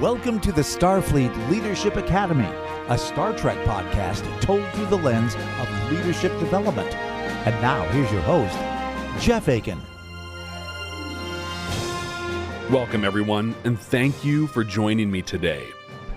Welcome to the Starfleet Leadership Academy, a Star Trek podcast told through the lens of leadership development. And now, here's your host, Jeff Akin. Welcome, everyone, and thank you for joining me today.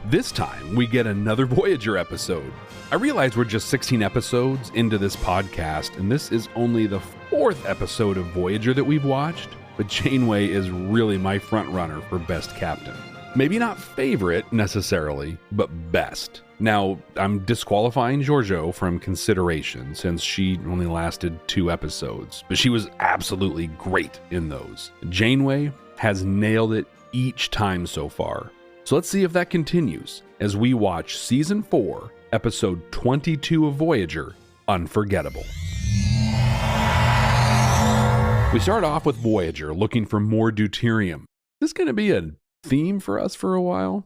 This time, we get another Voyager episode. I realize we're just 16 episodes into this podcast, and this is only the fourth episode of Voyager that we've watched, but Janeway is really my front runner for Best Captain. Maybe not favorite, necessarily, but best. Now, I'm disqualifying Georgiou from consideration since she only lasted 2 episodes, but she was absolutely great in those. Janeway has nailed it each time so far. So let's see if that continues as we watch Season 4, Episode 22 of Voyager, Unforgettable. We start off with Voyager looking for more deuterium. This is going to be a theme for us for a while.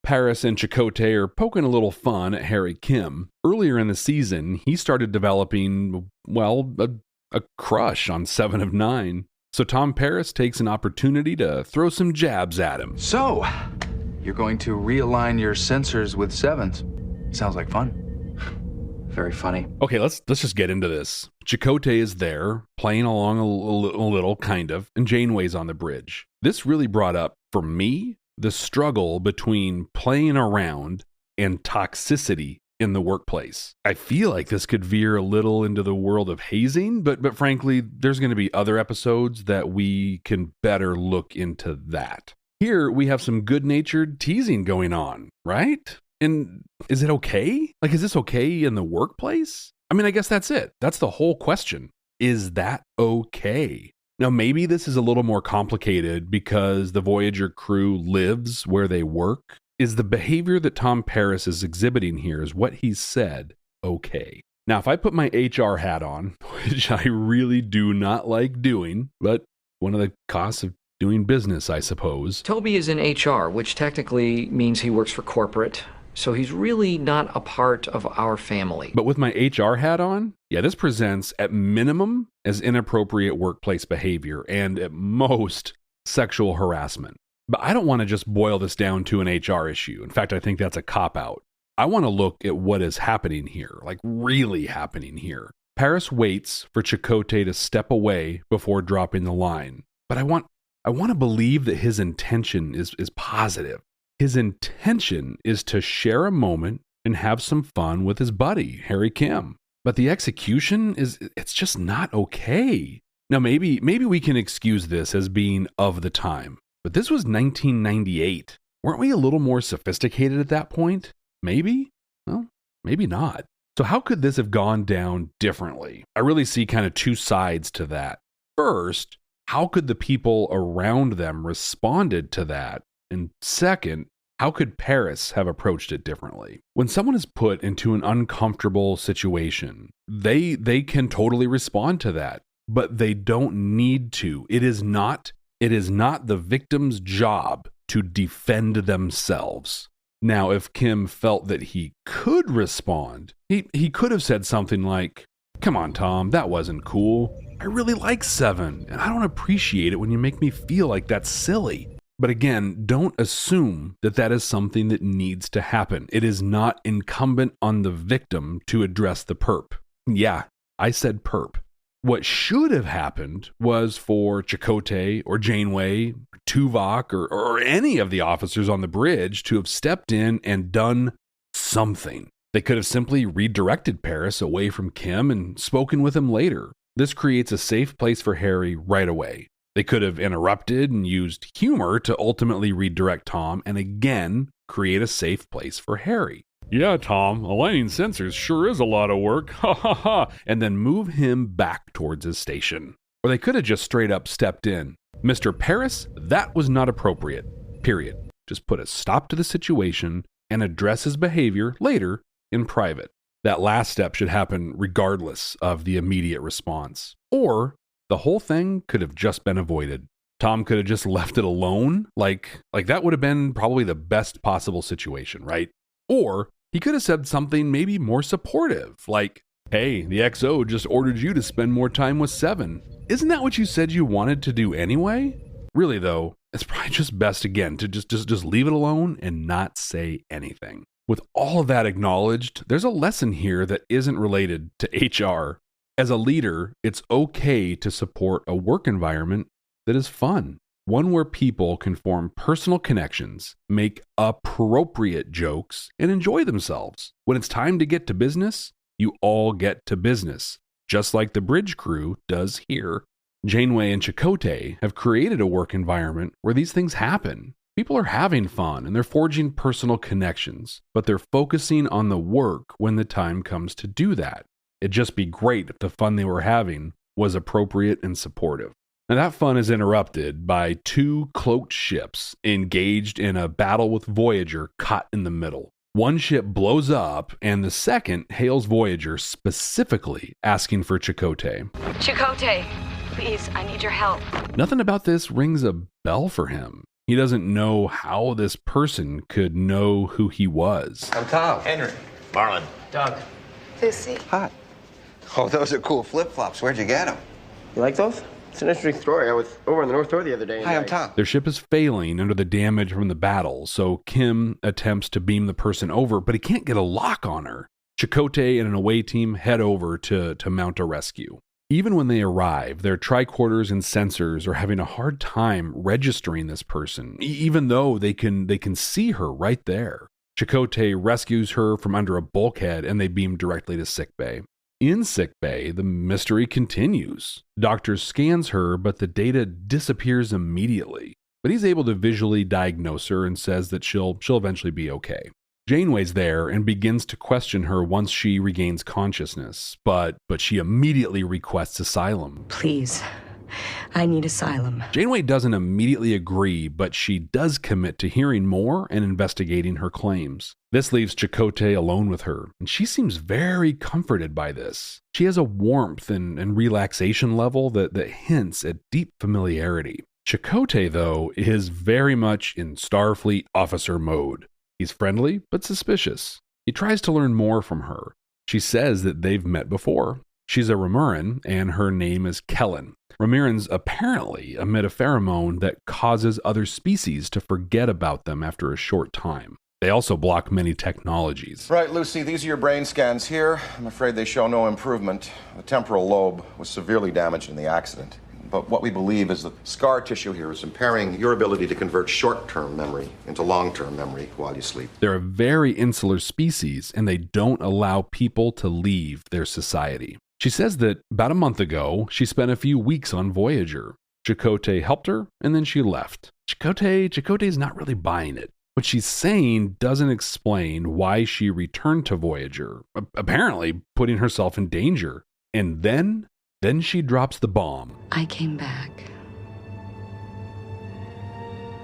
Paris and Chakotay are poking a little fun at Harry Kim. Earlier in the season, he started developing, a crush on 7 of 9. So Tom Paris takes an opportunity to throw some jabs at him. So, you're going to realign your sensors with 7s. Sounds like fun. Very funny. Okay, let's just get into this. Chakotay is there, playing along a little, kind of, and Janeway's on the bridge. This really brought up, for me, the struggle between playing around and toxicity in the workplace. I feel like this could veer a little into the world of hazing, but frankly, there's going to be other episodes that we can better look into that. Here, we have some good-natured teasing going on, right? And is it okay? Is this okay in the workplace? I mean, I guess that's it. That's the whole question. Is that okay? Now, maybe this is a little more complicated because the Voyager crew lives where they work. Is the behavior that Tom Paris is exhibiting here, is what he said, okay? Now, if I put my HR hat on, which I really do not like doing, but one of the costs of doing business, I suppose. Toby is in HR, which technically means he works for corporate. So he's really not a part of our family. But with my HR hat on, this presents at minimum as inappropriate workplace behavior and at most sexual harassment. But I don't want to just boil this down to an HR issue. In fact, I think that's a cop-out. I want to look at what is happening here, really happening here. Paris waits for Chakotay to step away before dropping the line. But I want to believe that his intention is positive. His intention is to share a moment and have some fun with his buddy, Harry Kim. But the execution it's just not okay. Now, maybe we can excuse this as being of the time. But this was 1998. Weren't we a little more sophisticated at that point? Maybe? Well, maybe not. So how could this have gone down differently? I really see kind of 2 sides to that. First, how could the people around them responded to that? And second, how could Paris have approached it differently? When someone is put into an uncomfortable situation, they can totally respond to that, but they don't need to. It is not the victim's job to defend themselves. Now, if Kim felt that he could respond, he could have said something like, "Come on, Tom, that wasn't cool. I really like 7, and I don't appreciate it when you make me feel like that's silly." But again, don't assume that that is something that needs to happen. It is not incumbent on the victim to address the perp. Yeah, I said perp. What should have happened was for Chakotay or Janeway, Tuvok, or any of the officers on the bridge to have stepped in and done something. They could have simply redirected Paris away from Kim and spoken with him later. This creates a safe place for Harry right away. They could have interrupted and used humor to ultimately redirect Tom and again create a safe place for Harry. "Yeah, Tom, aligning sensors sure is a lot of work, ha ha ha," and then move him back towards his station. Or they could have just straight up stepped in. "Mr. Paris, that was not appropriate, period. Just put a stop to the situation and address his behavior later in private." That last step should happen regardless of the immediate response. Or the whole thing could have just been avoided. Tom could have just left it alone. Like that would have been probably the best possible situation, right? Or he could have said something maybe more supportive, like, "Hey, the XO just ordered you to spend more time with 7. Isn't that what you said you wanted to do anyway?" Really, though, it's probably just best, again, to just leave it alone and not say anything. With all of that acknowledged, there's a lesson here that isn't related to HR. As a leader, it's okay to support a work environment that is fun, one where people can form personal connections, make appropriate jokes, and enjoy themselves. When it's time to get to business, you all get to business, just like the bridge crew does here. Janeway and Chakotay have created a work environment where these things happen. People are having fun and they're forging personal connections, but they're focusing on the work when the time comes to do that. It'd just be great if the fun they were having was appropriate and supportive. Now, that fun is interrupted by two cloaked ships engaged in a battle with Voyager caught in the middle. One ship blows up, and the second hails Voyager specifically asking for Chakotay. Chakotay, please, I need your help. Nothing about this rings a bell for him. He doesn't know how this person could know who he was. I'm Tom. Henry. Marlon. Doug. Lucy. Hi. Oh, those are cool flip-flops. Where'd you get them? You like those? It's an interesting story. I was over in the North Shore the other day. Hi, I'm Tom. Their ship is failing under the damage from the battle, so Kim attempts to beam the person over, but he can't get a lock on her. Chakotay and an away team head over to mount a rescue. Even when they arrive, their tricorders and sensors are having a hard time registering this person, even though they can see her right there. Chakotay rescues her from under a bulkhead and they beam directly to sickbay. In sickbay, the mystery continues. Doctor scans her, but the data disappears immediately. But he's able to visually diagnose her and says that she'll eventually be okay. Janeway's there and begins to question her once she regains consciousness, but she immediately requests asylum. Please, I need asylum. Janeway doesn't immediately agree, but she does commit to hearing more and investigating her claims. This leaves Chakotay alone with her, and she seems very comforted by this. She has a warmth and relaxation level that hints at deep familiarity. Chakotay, though, is very much in Starfleet officer mode. He's friendly, but suspicious. He tries to learn more from her. She says that they've met before. She's a Remuran, and her name is Kellen. Remurans apparently emit a pheromone that causes other species to forget about them after a short time. They also block many technologies. Right, Lucy, these are your brain scans here. I'm afraid they show no improvement. The temporal lobe was severely damaged in the accident. But what we believe is the scar tissue here is impairing your ability to convert short-term memory into long-term memory while you sleep. They're a very insular species, and they don't allow people to leave their society. She says that about a month ago, she spent a few weeks on Voyager. Chakotay helped her, and then she left. Chakotay's not really buying it. What she's saying doesn't explain why she returned to Voyager, apparently putting herself in danger. And then she drops the bomb. I came back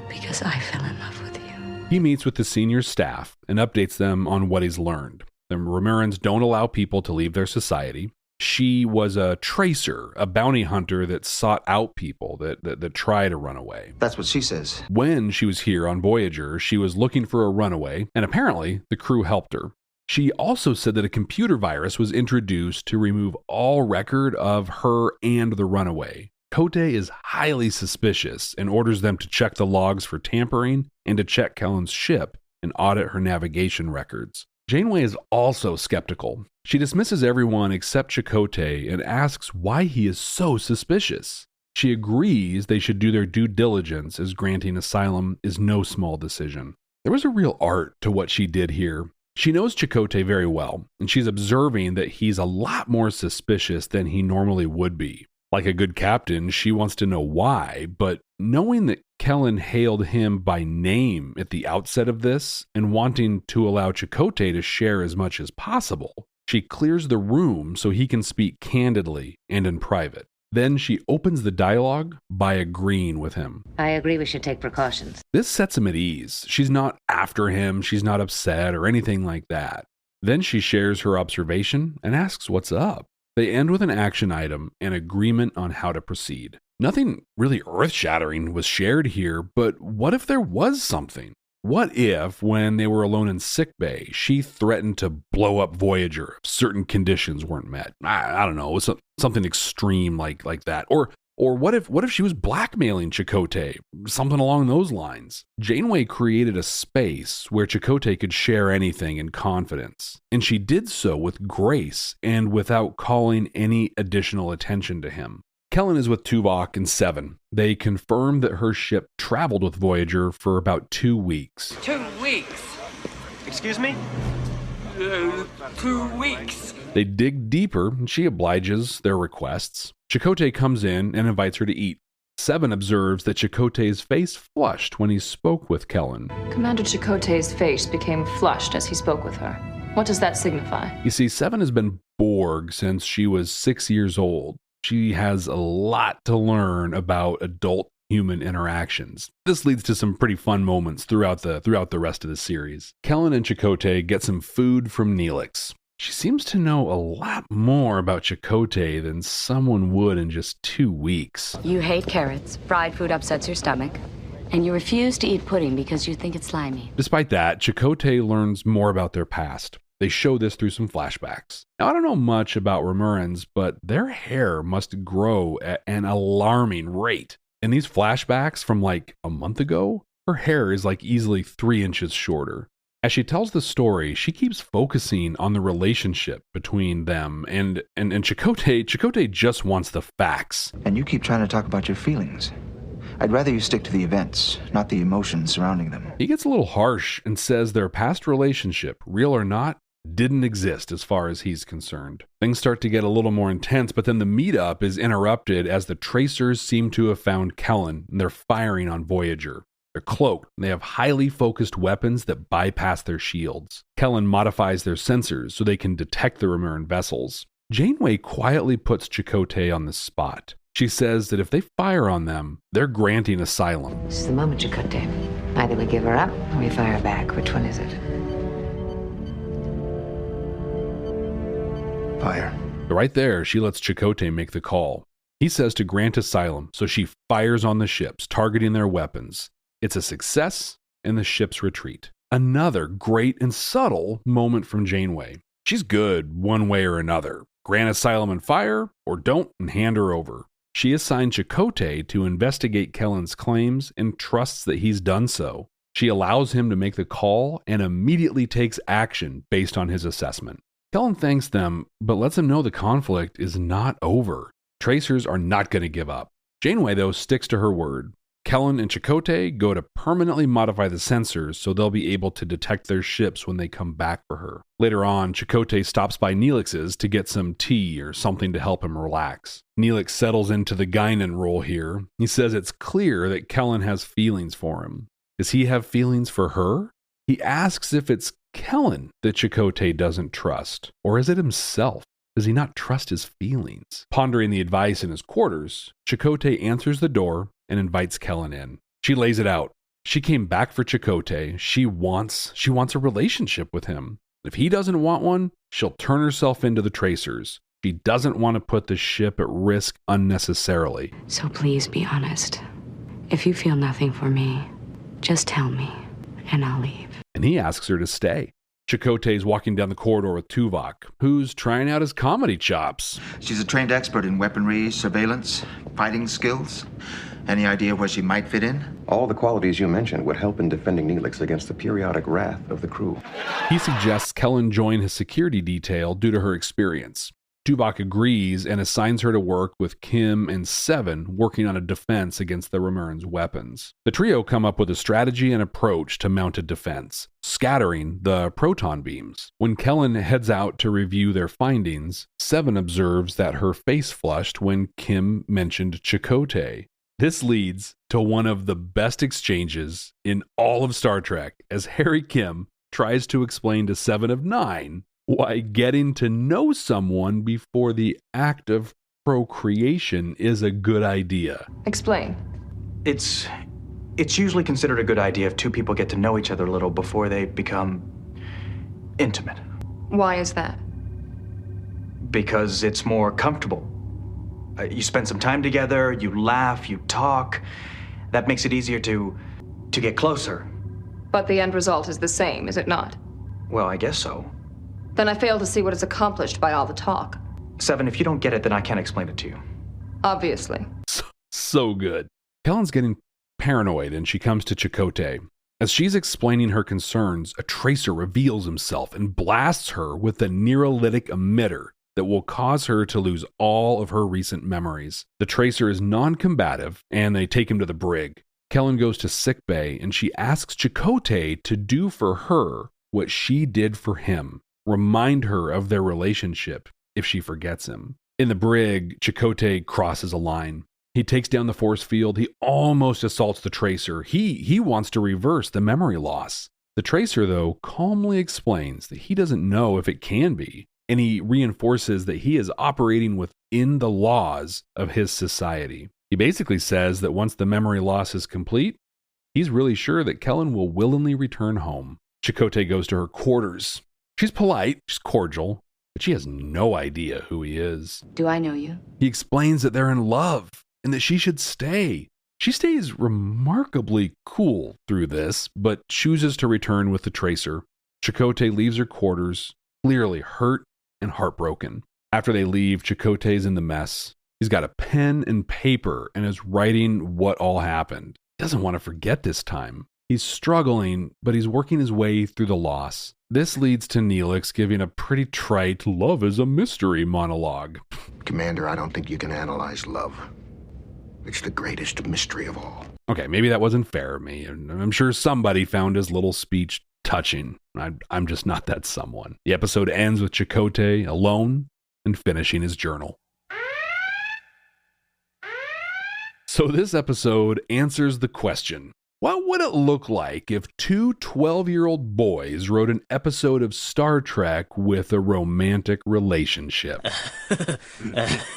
because I fell in love with you. He meets with the senior staff and updates them on what he's learned. The Remurans don't allow people to leave their society. She was a tracer, a bounty hunter that sought out people that try to run away. That's what she says. When she was here on Voyager, she was looking for a runaway, and apparently the crew helped her. She also said that a computer virus was introduced to remove all record of her and the runaway. Chakotay is highly suspicious and orders them to check the logs for tampering and to check Kellen's ship and audit her navigation records. Janeway is also skeptical. She dismisses everyone except Chakotay and asks why he is so suspicious. She agrees they should do their due diligence, as granting asylum is no small decision. There was a real art to what she did here. She knows Chakotay very well, and she's observing that he's a lot more suspicious than he normally would be. Like a good captain, she wants to know why, but knowing that Kellen hailed him by name at the outset of this and wanting to allow Chakotay to share as much as possible, she clears the room so he can speak candidly and in private. Then she opens the dialogue by agreeing with him. I agree we should take precautions. This sets him at ease. She's not after him, she's not upset or anything like that. Then she shares her observation and asks what's up. They end with an action item and agreement on how to proceed. Nothing really earth-shattering was shared here, but what if there was something? What if, when they were alone in sickbay, she threatened to blow up Voyager if certain conditions weren't met? I don't know, something extreme like that. Or Or what if she was blackmailing Chakotay? Something along those lines. Janeway created a space where Chakotay could share anything in confidence, and she did so with grace and without calling any additional attention to him. Kellen is with Tuvok and Seven. They confirm that her ship traveled with Voyager for about 2 weeks. 2 weeks? Excuse me? 2 weeks. They dig deeper, and she obliges their requests. Chakotay comes in and invites her to eat. Seven observes that Chakotay's face flushed when he spoke with Kellen. Commander Chakotay's face became flushed as he spoke with her. What does that signify? You see, Seven has been Borg since she was 6 years old. She has a lot to learn about adult human interactions. This leads to some pretty fun moments throughout the rest of the series. Kellen and Chakotay get some food from Neelix. She seems to know a lot more about Chakotay than someone would in just 2 weeks. You hate carrots, fried food upsets your stomach, and you refuse to eat pudding because you think it's slimy. Despite that, Chakotay learns more about their past. They show this through some flashbacks. Now, I don't know much about Remurans, but their hair must grow at an alarming rate. In these flashbacks from like a month ago, her hair is like easily 3 inches shorter. As she tells the story, she keeps focusing on the relationship between them and Chakotay just wants the facts. And you keep trying to talk about your feelings. I'd rather you stick to the events, not the emotions surrounding them. He gets a little harsh and says their past relationship, real or not, didn't exist as far as he's concerned. Things start to get a little more intense, but then the meetup is interrupted as the tracers seem to have found Kellen and they're firing on Voyager. They're cloaked, and they have highly focused weapons that bypass their shields. Kellen modifies their sensors so they can detect the Remuran vessels. Janeway quietly puts Chakotay on the spot. She says that if they fire on them, they're granting asylum. This is the moment, Chakotay. Either we give her up, or we fire back. Which one is it? Fire. Right there, she lets Chakotay make the call. He says to grant asylum, so she fires on the ships, targeting their weapons. It's a success, and the ships retreat. Another great and subtle moment from Janeway. She's good one way or another. Grant asylum and fire, or don't and hand her over. She assigned Chakotay to investigate Kellen's claims and trusts that he's done so. She allows him to make the call and immediately takes action based on his assessment. Kellen thanks them, but lets them know the conflict is not over. Tracers are not going to give up. Janeway, though, sticks to her word. Kellen and Chakotay go to permanently modify the sensors so they'll be able to detect their ships when they come back for her. Later on, Chakotay stops by Neelix's to get some tea or something to help him relax. Neelix settles into the Guinan role here. He says it's clear that Kellen has feelings for him. Does he have feelings for her? He asks if it's Kellen that Chakotay doesn't trust, or is it himself? Does he not trust his feelings? Pondering the advice in his quarters, Chakotay answers the door and invites Kellen in. She lays it out. She came back for Chakotay. She wants a relationship with him. If he doesn't want one, she'll turn herself into the tracers. She doesn't want to put the ship at risk unnecessarily. So please be honest. If you feel nothing for me, just tell me, and I'll leave. And he asks her to stay. Chakotay's walking down the corridor with Tuvok, who's trying out his comedy chops. She's a trained expert in weaponry, surveillance, fighting skills. Any idea where she might fit in? All the qualities you mentioned would help in defending Neelix against the periodic wrath of the crew. He suggests Kellen join his security detail due to her experience. Tuvok agrees and assigns her to work with Kim and Seven working on a defense against the Remurans' weapons. The trio come up with a strategy and approach to mounted defense, scattering the proton beams. When Kellen heads out to review their findings, Seven observes that her face flushed when Kim mentioned Chakotay. This leads to one of the best exchanges in all of Star Trek as Harry Kim tries to explain to Seven of Nine why getting to know someone before the act of procreation is a good idea. Explain. It's usually considered a good idea if two people get to know each other a little before they become intimate. Why is that? Because it's more comfortable. You spend some time together, you laugh, you talk. That makes it easier to get closer. But the end result is the same, is it not? Well, I guess so. Then I fail to see what is accomplished by all the talk. Seven, if you don't get it, then I can't explain it to you. Obviously. So good. Kellen's getting paranoid and she comes to Chakotay. As she's explaining her concerns, a tracer reveals himself and blasts her with a neurolytic emitter that will cause her to lose all of her recent memories. The tracer is non-combative and they take him to the brig. Kellen goes to sickbay and she asks Chakotay to do for her what she did for him, remind her of their relationship if she forgets him. In the brig, Chakotay crosses a line. He takes down the force field. He almost assaults the tracer. He wants to reverse the memory loss. The tracer, though, calmly explains that he doesn't know if it can be, and he reinforces that he is operating within the laws of his society. He basically says that once the memory loss is complete, he's really sure that Kellen will willingly return home. Chakotay goes to her quarters. She's polite, she's cordial, but she has no idea who he is. Do I know you? He explains that they're in love and that she should stay. She stays remarkably cool through this, but chooses to return with the tracer. Chakotay leaves her quarters, clearly hurt and heartbroken. After they leave, Chakotay's in the mess. He's got a pen and paper and is writing what all happened. He doesn't want to forget this time. He's struggling, but he's working his way through the loss. This leads to Neelix giving a pretty trite "love is a mystery" monologue. Commander, I don't think you can analyze love. It's the greatest mystery of all. Okay, maybe that wasn't fair of me. I'm sure somebody found his little speech touching. I'm just not that someone. The episode ends with Chakotay alone and finishing his journal. So this episode answers the question, what would it look like if two 12-year-old boys wrote an episode of Star Trek with a romantic relationship?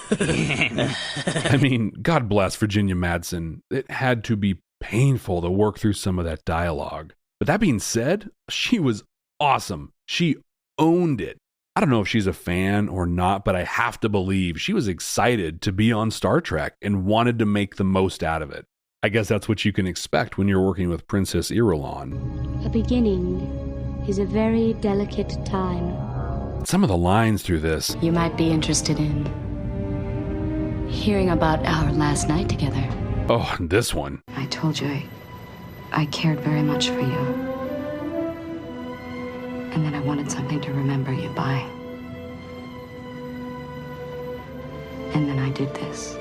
I mean, God bless Virginia Madsen. It had to be painful to work through some of that dialogue. But that being said, she was awesome. She owned it. I don't know if she's a fan or not, but I have to believe she was excited to be on Star Trek and wanted to make the most out of it. I guess that's what you can expect when you're working with Princess Irulan. A beginning is a very delicate time. Some of the lines through this. You might be interested in hearing about our last night together. Oh, this one. I told you I cared very much for you. And then I wanted something to remember you by. And then I did this.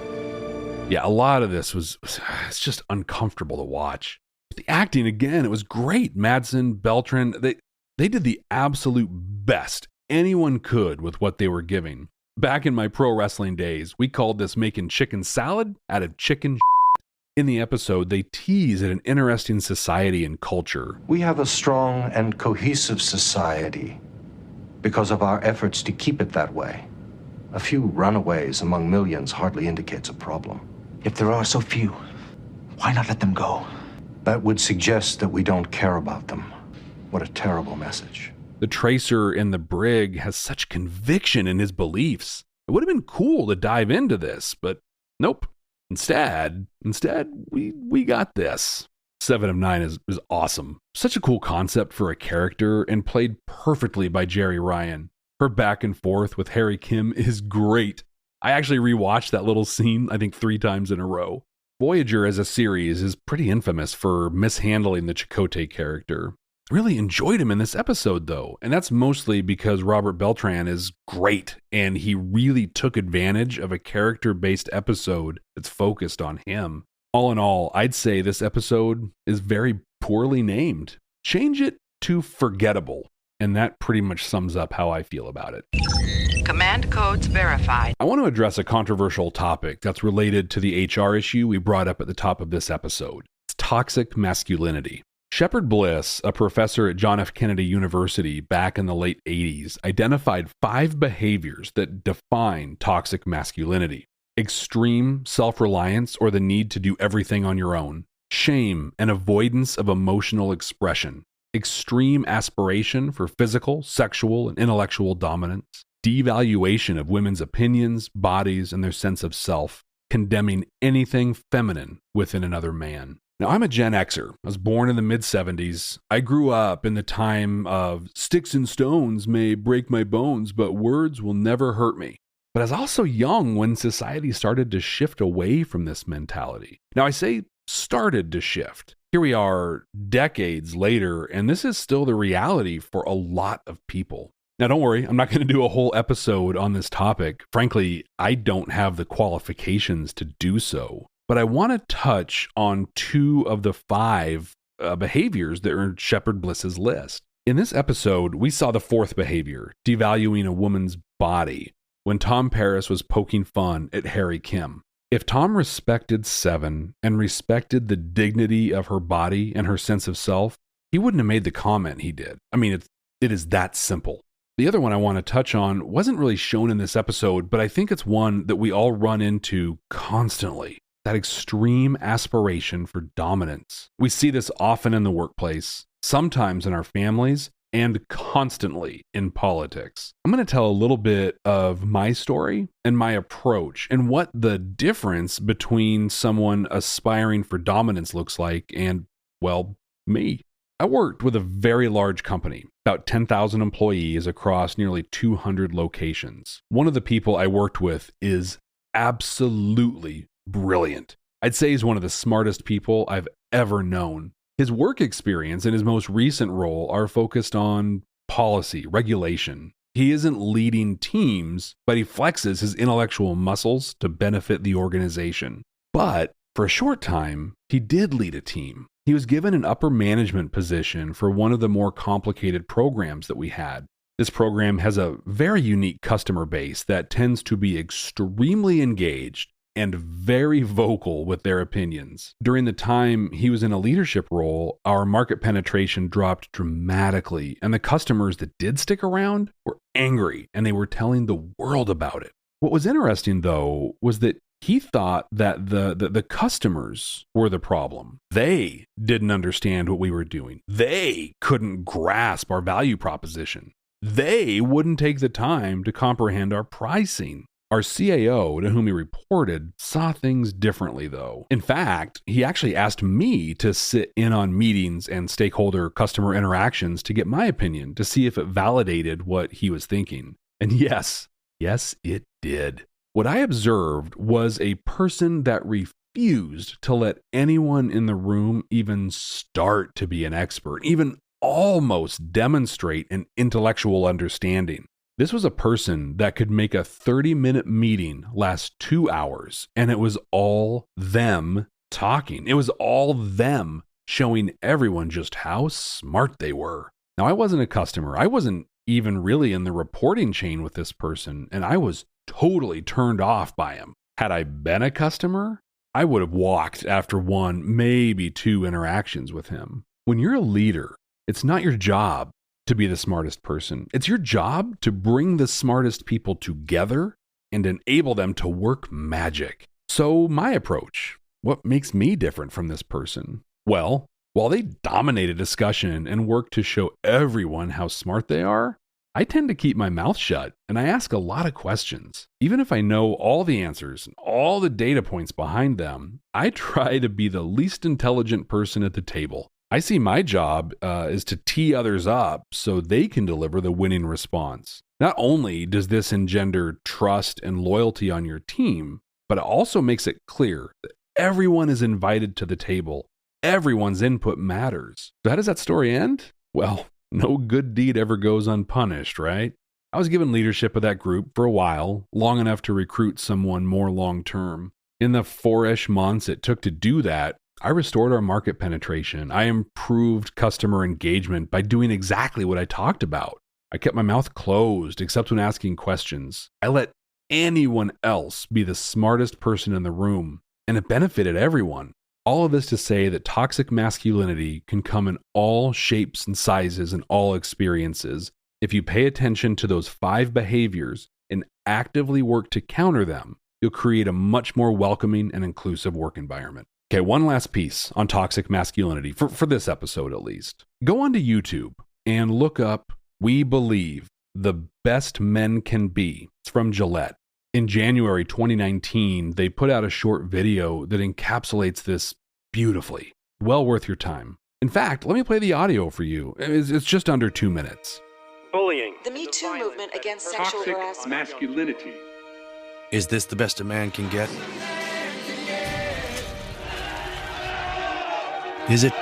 Yeah, a lot of this it's just uncomfortable to watch. The acting, again, it was great. Madsen, Beltran, they did the absolute best anyone could with what they were giving. Back in my pro wrestling days, we called this making chicken salad out of chicken. In the episode, they tease at an interesting society and culture. We have a strong and cohesive society because of our efforts to keep it that way. A few runaways among millions hardly indicates a problem. If there are so few, why not let them go? That would suggest that we don't care about them. What a terrible message. The tracer in the brig has such conviction in his beliefs. It would have been cool to dive into this, but nope. Instead, we got this. 7 of 9 is awesome. Such a cool concept for a character and played perfectly by Jerry Ryan. Her back and forth with Harry Kim is great. I actually rewatched that little scene, I think 3 times in a row. Voyager as a series is pretty infamous for mishandling the Chakotay character. Really enjoyed him in this episode, though, and that's mostly because Robert Beltran is great, and he really took advantage of a character-based episode that's focused on him. All in all, I'd say this episode is very poorly named. Change it to Forgettable, and that pretty much sums up how I feel about it. Command codes verified. I want to address a controversial topic that's related to the HR issue we brought up at the top of this episode. It's toxic masculinity. Shepard Bliss, a professor at John F. Kennedy University back in the late 80s, identified 5 behaviors that define toxic masculinity. Extreme self-reliance or the need to do everything on your own. Shame and avoidance of emotional expression. Extreme aspiration for physical, sexual, and intellectual dominance. Devaluation of women's opinions, bodies, and their sense of self. Condemning anything feminine within another man. Now, I'm a Gen Xer. I was born in the mid-70s. I grew up in the time of sticks and stones may break my bones, but words will never hurt me. But I was also young when society started to shift away from this mentality. Now, I say started to shift. Here we are decades later, and this is still the reality for a lot of people. Now, don't worry, I'm not going to do a whole episode on this topic. Frankly, I don't have the qualifications to do so. But I want to touch on 2 of the 5 behaviors that are in Shepard Bliss's list. In this episode, we saw the 4th behavior, devaluing a woman's body, when Tom Paris was poking fun at Harry Kim. If Tom respected Seven and respected the dignity of her body and her sense of self, he wouldn't have made the comment he did. I mean, it is that simple. The other one I want to touch on wasn't really shown in this episode, but I think it's one that we all run into constantly. That extreme aspiration for dominance. We see this often in the workplace, sometimes in our families, and constantly in politics. I'm going to tell a little bit of my story and my approach and what the difference between someone aspiring for dominance looks like and, well, me. I worked with a very large company, about 10,000 employees across nearly 200 locations. One of the people I worked with is absolutely brilliant. I'd say he's one of the smartest people I've ever known. His work experience and his most recent role are focused on policy, regulation. He isn't leading teams, but he flexes his intellectual muscles to benefit the organization. But for a short time, he did lead a team. He was given an upper management position for one of the more complicated programs that we had. This program has a very unique customer base that tends to be extremely engaged and very vocal with their opinions. During the time he was in a leadership role, our market penetration dropped dramatically, and the customers that did stick around were angry, and they were telling the world about it. What was interesting, though, was that he thought that the customers were the problem. They didn't understand what we were doing. They couldn't grasp our value proposition. They wouldn't take the time to comprehend our pricing. Our CAO, to whom he reported, saw things differently, though. In fact, he actually asked me to sit in on meetings and stakeholder customer interactions to get my opinion, to see if it validated what he was thinking. And yes, it did. What I observed was a person that refused to let anyone in the room even start to be an expert, even almost demonstrate an intellectual understanding. This was a person that could make a 30-minute meeting last 2 hours, and it was all them talking. It was all them showing everyone just how smart they were. Now, I wasn't a customer. I wasn't even really in the reporting chain with this person, and I was totally turned off by him. Had I been a customer, I would have walked after 1, maybe 2 interactions with him. When you're a leader, it's not your job to be the smartest person. It's your job to bring the smartest people together and enable them to work magic. So my approach, what makes me different from this person? Well, while they dominate a discussion and work to show everyone how smart they are, I tend to keep my mouth shut and I ask a lot of questions. Even if I know all the answers and all the data points behind them, I try to be the least intelligent person at the table. I see my job is to tee others up so they can deliver the winning response. Not only does this engender trust and loyalty on your team, but it also makes it clear that everyone is invited to the table. Everyone's input matters. So how does that story end? Well, no good deed ever goes unpunished, right? I was given leadership of that group for a while, long enough to recruit someone more long-term. In the 4-ish months it took to do that, I restored our market penetration. I improved customer engagement by doing exactly what I talked about. I kept my mouth closed except when asking questions. I let anyone else be the smartest person in the room, and it benefited everyone. All of this to say that toxic masculinity can come in all shapes and sizes and all experiences. If you pay attention to those 5 behaviors and actively work to counter them, you'll create a much more welcoming and inclusive work environment. Okay, one last piece on toxic masculinity, for this episode at least. Go onto YouTube and look up We Believe the Best Men Can Be. It's from Gillette. In January 2019, they put out a short video that encapsulates this beautifully. Well worth your time. In fact, let me play the audio for you. It's just under 2 minutes. Bullying. The Me Too movement against sexual harassment. Masculinity. Is this the best a man can get? Is it?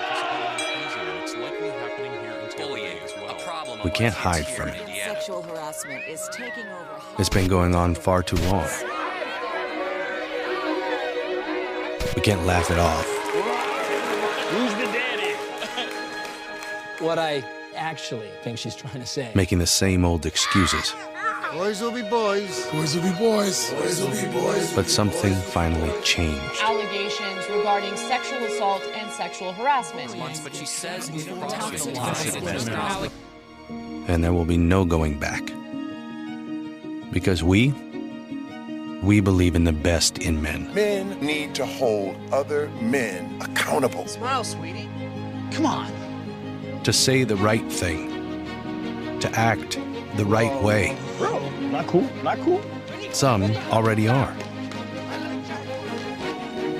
We can't hide from it. Sexual harassment is taking over. It's been going on far too long. We can't laugh it off. Who's the daddy? What I actually think she's trying to say. Making the same old excuses. Boys will be boys. Boys will be boys. Boys will be boys. But something finally changed. Allegations regarding sexual assault and sexual harassment. But she says And there will be no going back. Because we believe in the best in men. Men need to hold other men accountable. Smile, sweetie. Come on. To say the right thing. To act the right way. Bro, not cool, not cool. Some already are.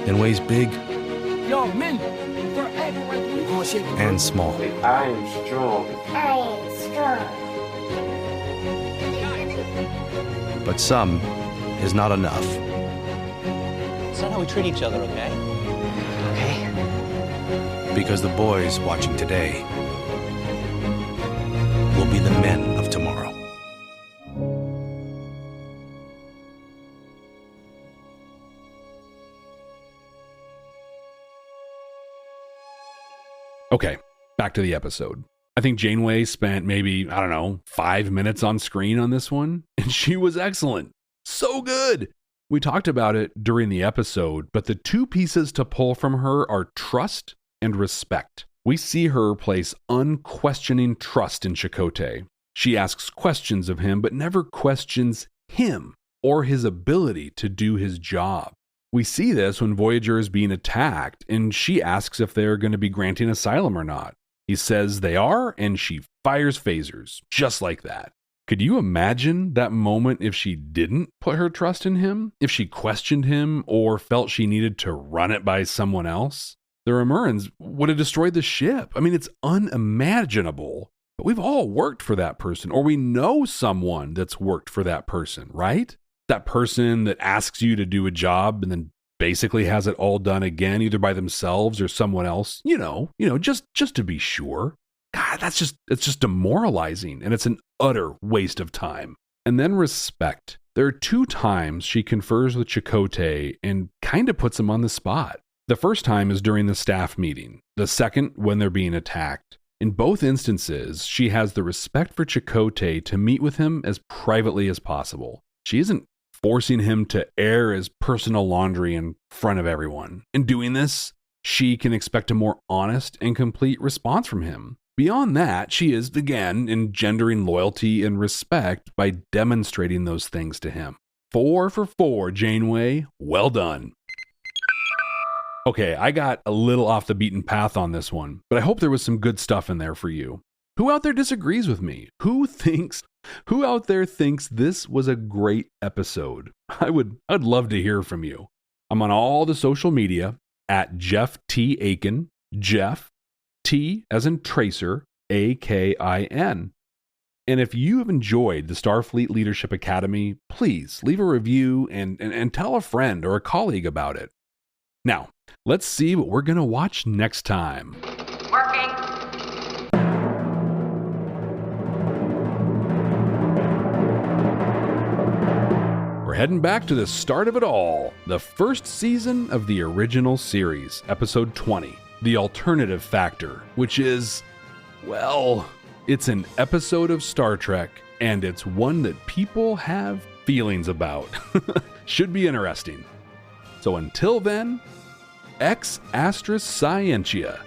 In ways big Yo, men, and small. I am strong. I am strong. But some is not enough. It's not how we treat each other, okay? Okay. Because the boys watching today will be the men of tomorrow. Okay, back to the episode. I think Janeway spent maybe, 5 minutes on screen on this one, and she was excellent. So good. We talked about it during the episode, but the two pieces to pull from her are trust and respect. We see her place unquestioning trust in Chakotay. She asks questions of him, but never questions him or his ability to do his job. We see this when Voyager is being attacked, and she asks if they're going to be granting asylum or not. He says they are, and she fires phasers, just like that. Could you imagine that moment if she didn't put her trust in him? If she questioned him or felt she needed to run it by someone else? The Remurans would have destroyed the ship. I mean, it's unimaginable. But we've all worked for that person, or we know someone that's worked for that person, right? That person that asks you to do a job and then basically has it all done again, either by themselves or someone else, just to be sure. God, it's just demoralizing, and it's an utter waste of time. And then respect. There are 2 times she confers with Chakotay and kind of puts him on the spot. The first time is during the staff meeting. The second, when they're being attacked. In both instances, she has the respect for Chakotay to meet with him as privately as possible. She isn't forcing him to air his personal laundry in front of everyone. In doing this, she can expect a more honest and complete response from him. Beyond that, she is, again, engendering loyalty and respect by demonstrating those things to him. 4 for 4, Janeway. Well done. Okay, I got a little off the beaten path on this one, but I hope there was some good stuff in there for you. Who out there disagrees with me? Who out there thinks this was a great episode? I'd love to hear from you. I'm on all the social media at Jeff T. Akin, Jeff T as in Tracer, Akin. And if you have enjoyed the Starfleet Leadership Academy, please leave a review and tell a friend or a colleague about it. Now, let's see what we're going to watch next time. Working. We're heading back to the start of it all, the first season of the original series, episode 20, The Alternative Factor, which is, well, it's an episode of Star Trek, and it's one that people have feelings about. Should be interesting. So until then, ex astra scientia.